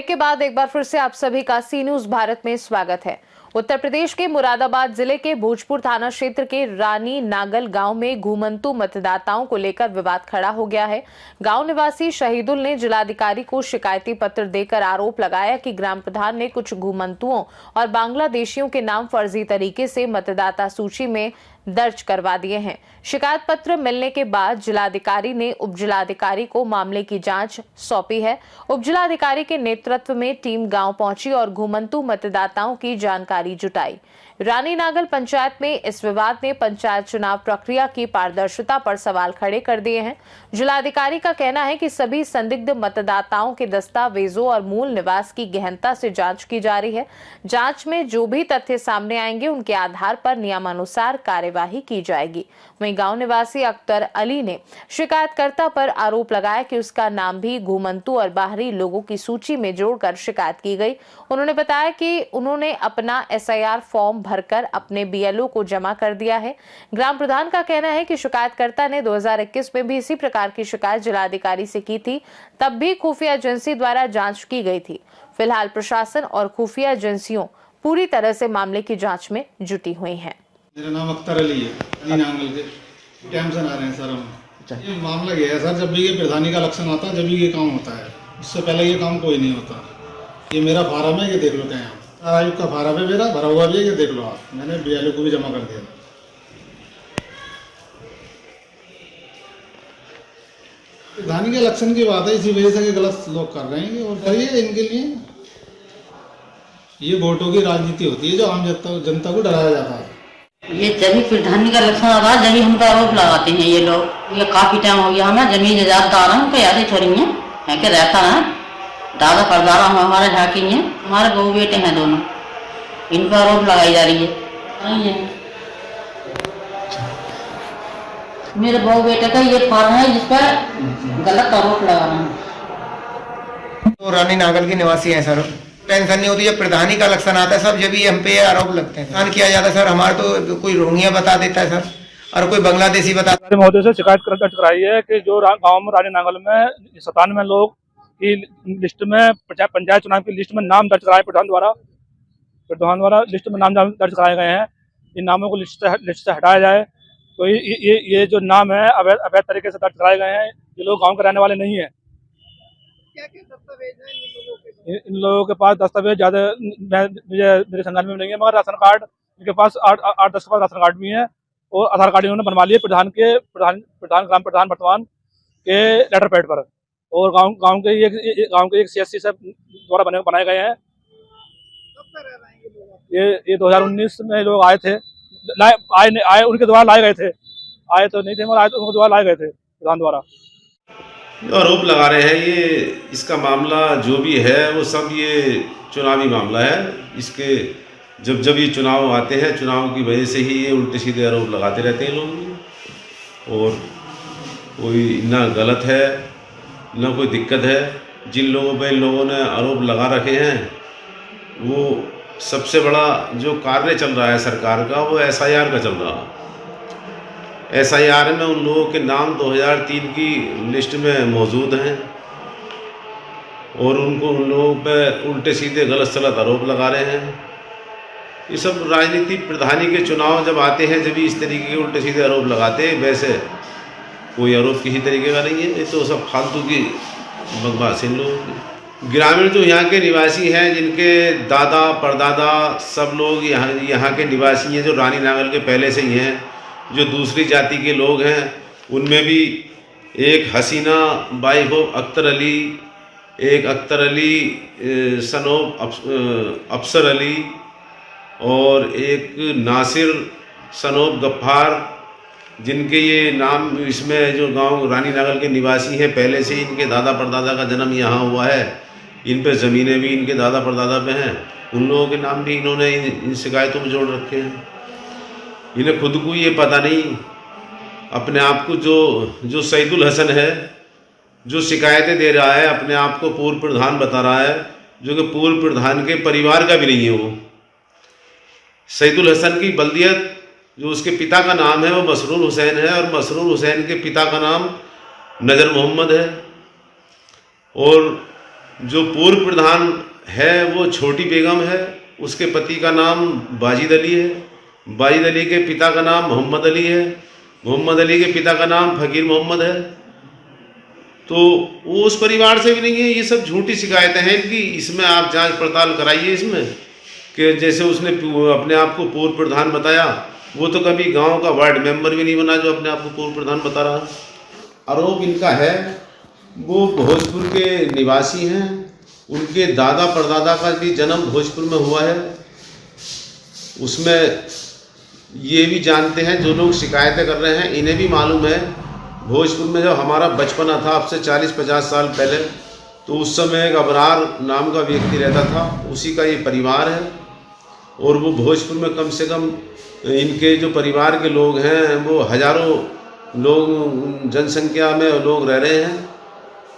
Break के बाद एक बार फिर से आप सभी का सी न्यूज भारत में स्वागत है। उत्तर प्रदेश के मुरादाबाद जिले के भोजपुर थाना क्षेत्र के रानी नागल गांव में घुमंतु मतदाताओं को लेकर विवाद खड़ा हो गया है। गांव निवासी शहीदुल ने जिलाधिकारी को शिकायती पत्र देकर आरोप लगाया कि ग्राम प्रधान ने कुछ घुमंतुओं और बांग्लादेशियों के नाम फर्जी तरीके से मतदाता सूची में दर्ज करवा दिए हैं। शिकायत पत्र मिलने के बाद जिलाधिकारी ने उप जिलाधिकारी को मामले की जांच सौंपी है। उप जिलाधिकारी के नेतृत्व में टीम गांव पहुंची और घुमंतु मतदाताओं की जानकारी जुटाई। रानी नागल पंचायत में इस विवाद ने पंचायत चुनाव प्रक्रिया की पारदर्शिता पर सवाल खड़े कर दिए हैं। जिलाधिकारी का कहना है कि सभी संदिग्ध मतदाताओं के दस्तावेजों और मूल निवास की गहनता से जांच की जा रही है। जांच में जो भी तथ्य सामने आएंगे उनके आधार पर नियमानुसार कार्यवाही की जाएगी। वहीं गांव निवासी अख्तर अली ने शिकायतकर्ता पर आरोप लगाया कि उसका नाम भी घुमंतु और बाहरी लोगों की सूची में जोड़कर शिकायत की गई। उन्होंने बताया कि उन्होंने अपना SIR फॉर्म भरकर अपने BLO को जमा कर दिया है। ग्राम प्रधान का कहना है कि शिकायतकर्ता ने 2021 में भी इसी प्रकार की शिकायत जिलाधिकारी से की थी, तब भी खुफिया एजेंसी द्वारा जांच की गई थी। फिलहाल प्रशासन और खुफिया एजेंसियों पूरी तरह से मामले की जांच में जुटी हुई हैं। मेरा नाम अख्तर अली है, अली नांगल के कैंप से आ रहे हैं सर हम। ये मामला ये है सर, जब भी ये प्रधानी का इलेक्शन आता है जब भी ये काम होता है, इससे पहले ये काम कोई नहीं होता। ये मेरा फार्म है, ये देख लो हैं आप, आयुक्त का फार्म है मेरा, भरा हुआ भी है, ये देख लो आप। मैंने BLO को भी जमा कर दिया। प्रधानी के इलेक्शन की बात है, इसी वजह से गलत लोग कर रहे हैं। और करिए इनके लिए ये वोटों की राजनीति होती है जो आम जनता को डराया जाता है। ये जब प्रधानी का इलेक्शन आ रहा है जब हम पर आरोप लगाते हैं ये लोग। ये काफी टाइम हो गया, हमें जमीन जायदाद उनको यादें छोड़ी है कि रहता है दादा परदारा हमारे झाकी है, हमारे बहू बेटे हैं दोनों, इन पर आरोप लगाई जा रही है। मेरे बहू बेटे का ये फॉर्म है जिस पर गलत आरोप लगा रहे हैं। तो रानी नागल के निवासी हैं सर। टेंशन नहीं होती जब प्रधानी का इलेक्शन आता है सब, जब भी हम पे आरोप लगते हैं किया जाता है सर। हमारे तो कोई रोहिंग्या बता देता है सर और कोई बांग्लादेशी बता। महोदय से शिकायत दर्ज कराई है कि जो गांव में रानी नागल में 97 लोग की लिस्ट में पंचायत चुनाव की लिस्ट में नाम दर्ज कराए प्रधान द्वारा लिस्ट में नाम दर्ज कराए गए हैं। इन नामों को लिस्ट से हटाया जाए। तो ये जो नाम है अवैध तरीके से दर्ज कराए गए हैं। ये लोग गाँव के रहने वाले नहीं है। क्या दस्तावेज हैं इन लोगों के पास? दस्तावेज ज्यादा मेरे संज्ञान में नहीं है, मगर राशन कार्ड इनके पास 8-10 के पास राशन कार्ड भी है और आधार कार्ड इन्होंने बनवा लिए प्रधान ग्राम प्रधान वर्तमान के लेटर पैड पर। और गांव के एक CSC से द्वारा बनाए गए हैं। ये 2019 में लोग आए थे, आए उनके द्वारा लाए गए थे, आए तो नहीं थे मगर आए तो उनके द्वारा लाए गए थे प्रधान द्वारा। आरोप लगा रहे हैं ये इसका मामला जो भी है वो सब ये चुनावी मामला है। इसके जब ये चुनाव आते हैं, चुनाव की वजह से ही ये उल्टे सीधे आरोप लगाते रहते हैं लोग। और कोई ना गलत है ना कोई दिक्कत है। जिन लोगों पे इन लोगों ने आरोप लगा रखे हैं वो सबसे बड़ा जो कार्य चल रहा है सरकार का वो SIR का चल रहा है। SIR में उन लोगों के नाम 2003 की लिस्ट में मौजूद हैं और उन लोगों पर उल्टे सीधे गलत सलत आरोप लगा रहे हैं। ये सब राजनीति प्रधानी के चुनाव जब आते हैं जब इस तरीके के उल्टे सीधे आरोप लगाते हैं। वैसे कोई आरोप किसी तरीके का नहीं है, ये तो सब फालतू की बकवास इन लोगों की। ग्रामीण जो यहाँ के निवासी हैं, जिनके दादा परदादा सब लोग यहाँ के निवासी हैं, जो रानी नागल के पहले से ही हैं, जो दूसरी जाति के लोग हैं, उनमें भी एक हसीना वाइफ ऑफ अख्तर अली, एक अख्तर अली सन ऑफ अफसर अली और एक नासिर सन ऑफ गफ्फार, जिनके ये नाम इसमें जो गांव रानी नागल के निवासी हैं, पहले से इनके दादा परदादा का जन्म यहाँ हुआ है, इन पे ज़मीनें भी इनके दादा परदादा पे हैं। उन लोगों के नाम भी इन्होंने इन शिकायतों में जोड़ रखे हैं। इन्हें खुद को ये पता नहीं, अपने आप को जो सईदुल हसन है जो शिकायतें दे रहा है, अपने आप को पूर्व प्रधान बता रहा है, जो कि पूर्व प्रधान के परिवार का भी नहीं है। वो सईदुल हसन की बल्दियत जो उसके पिता का नाम है वो मसरूर हुसैन है और मसरूर हुसैन के पिता का नाम नजर मोहम्मद है। और जो पूर्व प्रधान है वो छोटी बेगम है, उसके पति का नाम बाजिद अली है, बाजिद अली के पिता का नाम मोहम्मद अली है, मोहम्मद अली के पिता का नाम फकीर मोहम्मद है। तो वो उस परिवार से भी नहीं है। ये सब झूठी शिकायतें हैं इनकी। इसमें आप जांच पड़ताल कराइए इसमें, कि जैसे उसने अपने आप को पूर्व प्रधान बताया, वो तो कभी गांव का वार्ड मेंबर भी नहीं बना जो अपने आप को पूर्व प्रधान बता रहा। आरोप इनका है वो भोजपुर के निवासी हैं, उनके दादा परदादा का भी जन्म भोजपुर में हुआ है। उसमें ये भी जानते हैं, जो लोग शिकायतें कर रहे हैं इन्हें भी मालूम है, भोजपुर में जब हमारा बचपना था अब से 40-50 साल पहले, तो उस समय एक अबरार नाम का व्यक्ति रहता था, उसी का ये परिवार है। और वो भोजपुर में कम से कम इनके जो परिवार के लोग हैं वो हजारों लोग जनसंख्या में लोग रह रहे हैं।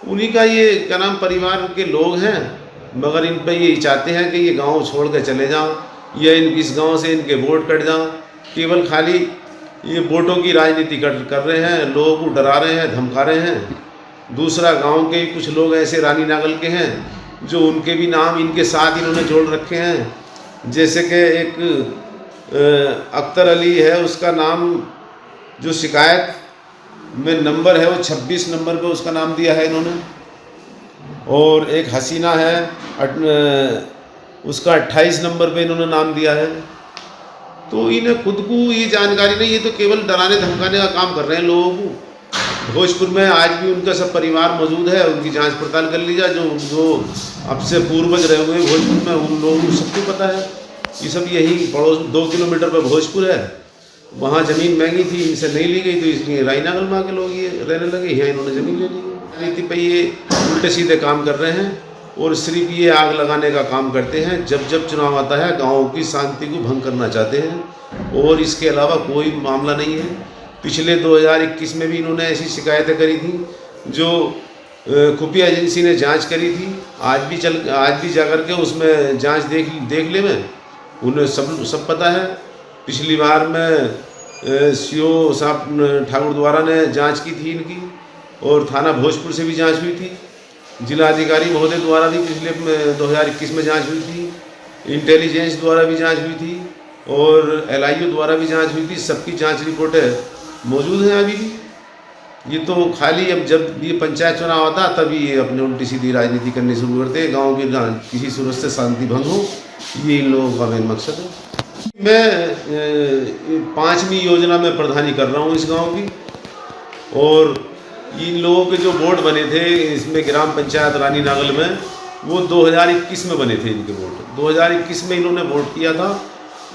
उन्हीं का ये क्या नाम परिवार के लोग हैं, मगर इन पर ये चाहते हैं कि ये गांव छोड़ कर चले जाओ या इस गांव से इनके वोट कट जाओ। केवल खाली ये वोटों की राजनीति कर रहे हैं, लोगों को डरा रहे हैं, धमका रहे हैं। दूसरा गांव के कुछ लोग ऐसे रानी नागल के हैं जो उनके भी नाम इनके साथ इन्होंने जोड़ रखे हैं। जैसे कि एक अख्तर अली है, उसका नाम जो शिकायत में नंबर है वो 26 नंबर पे उसका नाम दिया है इन्होंने। और एक हसीना है, उसका 28 नंबर पे इन्होंने नाम दिया है। तो इन्हें खुद को ये जानकारी नहीं, ये तो केवल डराने धमकाने का काम कर रहे हैं लोगों को। भोजपुर में आज भी उनका सब परिवार मौजूद है, उनकी जांच पड़ताल कर ली जाए। जो अब से पूर्वज रहे हुए भोजपुर में, उन लोगों को सबको पता है। ये सब यही पड़ोस 2 किलोमीटर पर भोजपुर है, वहाँ ज़मीन महंगी थी, इनसे नहीं ली गई, तो इसलिए रानीनागल में के लोग ये रहने लगे, यहाँ इन्होंने ज़मीन ले ली। नीति पर ये उल्टे सीधे काम कर रहे हैं और सिर्फ ये आग लगाने का काम करते हैं। जब जब चुनाव आता है गाँव की शांति को भंग करना चाहते हैं, और इसके अलावा कोई मामला नहीं है। पिछले 2021 में भी इन्होंने ऐसी शिकायतें करी थी, जो खुफिया एजेंसी ने जांच करी थी। आज भी जाकर के उसमें जांच देख ले में उन्हें सब पता है। पिछली बार में सीओ साहब ठाकुर द्वारा ने जांच की थी इनकी, और थाना भोजपुर से भी जांच हुई थी। जिला अधिकारी महोदय द्वारा भी पिछले 2021 में जांच हुई थी। इंटेलिजेंस द्वारा भी जांच हुई थी और LIO द्वारा भी जांच हुई थी। सबकी जांच रिपोर्टें मौजूद हैं अभी भी। ये तो खाली अब जब ये पंचायत चुनाव आता तभी ये अपने उल्टी सीधी राजनीति करनी शुरू करते हैं। गाँव की किसी सूरत से शांति भंग हो, ये इन लोगों का मेन मकसद है। मैं 5वीं योजना में प्रधानी कर रहा हूँ इस गांव की, और इन लोगों के जो वोट बने थे इसमें ग्राम पंचायत रानी नागल में, वो 2021 में बने थे इनके वोट। 2021 में इन्होंने वोट किया था।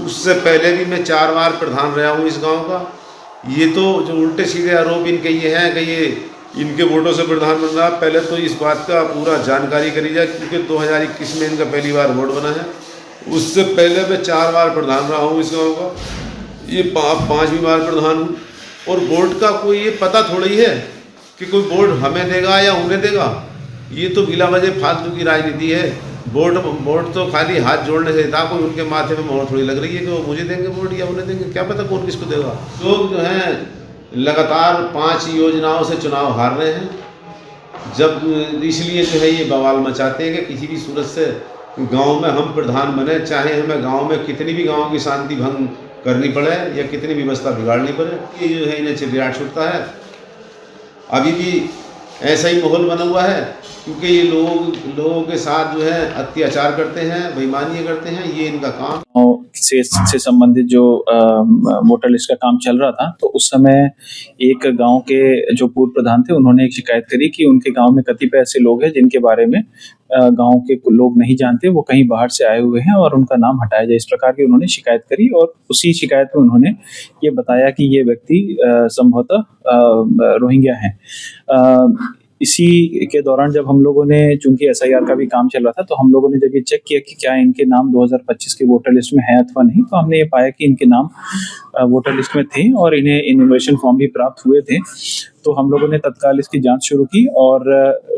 उससे पहले भी मैं 4 बार प्रधान रहा हूँ इस गांव का। ये तो जो उल्टे सीधे आरोप इनके ये हैं कि ये इनके वोटों से प्रधान बन रहा। पहले तो इस बात का पूरा जानकारी करी जाए, क्योंकि 2021 में इनका पहली बार वोट बना है। उससे पहले मैं 4 बार प्रधान रहा हूँ इस गांव का, ये 5वीं बार प्रधान हूँ। और वोट का कोई ये पता थोड़ा ही है कि कोई वोट हमें देगा या उन्हें देगा। ये तो बिला वजह फालतू की राजनीति है। वोट तो खाली हाथ जोड़ने से था, कोई उनके माथे में मोहर थोड़ी लग रही है कि वो मुझे देंगे वोट या उन्हें देंगे। क्या पता कौन किसको देगा। लोग जो हैं लगातार 5 योजनाओं से चुनाव हार रहे हैं, जब इसलिए जो है ये बवाल मचाते हैं कि किसी भी सूरत से गांव में हम प्रधान बने, चाहे हमें गांव में कितनी भी गांव की शांति भंग करनी पड़े या कितनी व्यवस्था बिगाड़नी पड़े। ये जो है इन्हें चिड़ियाट छूटता है। अभी भी ऐसा ही माहौल बना हुआ है, क्योंकि ये लोगों के साथ जो है अत्याचार करते हैं, बेईमानी करते हैं, ये इनका काम। से संबंधित जो वोटर लिस्ट का काम चल रहा था, तो उस समय एक गांव के जो पूर्व प्रधान थे उन्होंने एक शिकायत करी कि उनके गांव में कतिपय ऐसे लोग हैं जिनके बारे में गांव के लोग नहीं जानते, वो कहीं बाहर से आए हुए हैं और उनका नाम हटाया जाए, इस प्रकार की उन्होंने शिकायत करी। और उसी शिकायत में उन्होंने ये बताया कि ये व्यक्ति संभवतः रोहिंग्या हैं। इसी के दौरान जब हम लोगों ने, चूंकि SIR का भी काम चल रहा था, तो हम लोगों ने जब ये चेक किया कि क्या इनके नाम 2025 के वोटर लिस्ट में है अथवा नहीं, तो हमने ये पाया कि इनके नाम वोटर लिस्ट में थे और इन्हें इन्यूमरेशन फॉर्म भी प्राप्त हुए थे। तो हम लोगों ने तत्काल इसकी जांच शुरू की और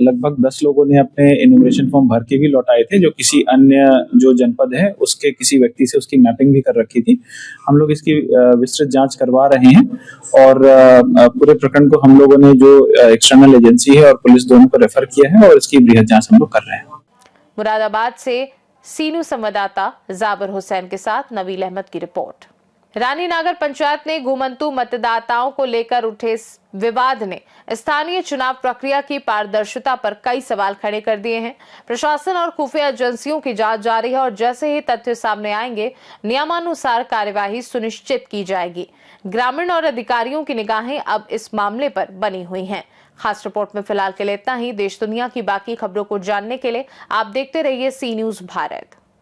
लगभग 10 लोगों ने अपने इन्यूमरेशन फॉर्म भर के भी लौटाए थे, जो किसी अन्य जो जनपद है उसके किसी व्यक्ति से उसकी मैपिंग भी कर रखी थी। हम लोग इसकी विस्तृत जांच करवा रहे हैं और पूरे प्रकरण को हम लोगों ने जो एक्सटर्नल एजेंसी है और पुलिस दोनों को रेफर किया है और इसकी बृहद जांच हम लोग कर रहे हैं। मुरादाबाद से सीनू संवाददाता जाबिर हुसैन के साथ नवील अहमद की रिपोर्ट। रानी नागर पंचायत ने घुमंतू मतदाताओं को लेकर उठे विवाद ने स्थानीय चुनाव प्रक्रिया की पारदर्शिता पर कई सवाल खड़े कर दिए हैं। प्रशासन और खुफिया एजेंसियों की जांच जारी है और जैसे ही तथ्य सामने आएंगे नियमानुसार कार्यवाही सुनिश्चित की जाएगी। ग्रामीण और अधिकारियों की निगाहें अब इस मामले पर बनी हुई हैं। खास रिपोर्ट में फिलहाल के लिए इतना ही। देश दुनिया की बाकी खबरों को जानने के लिए आप देखते रहिए सी न्यूज़ भारत।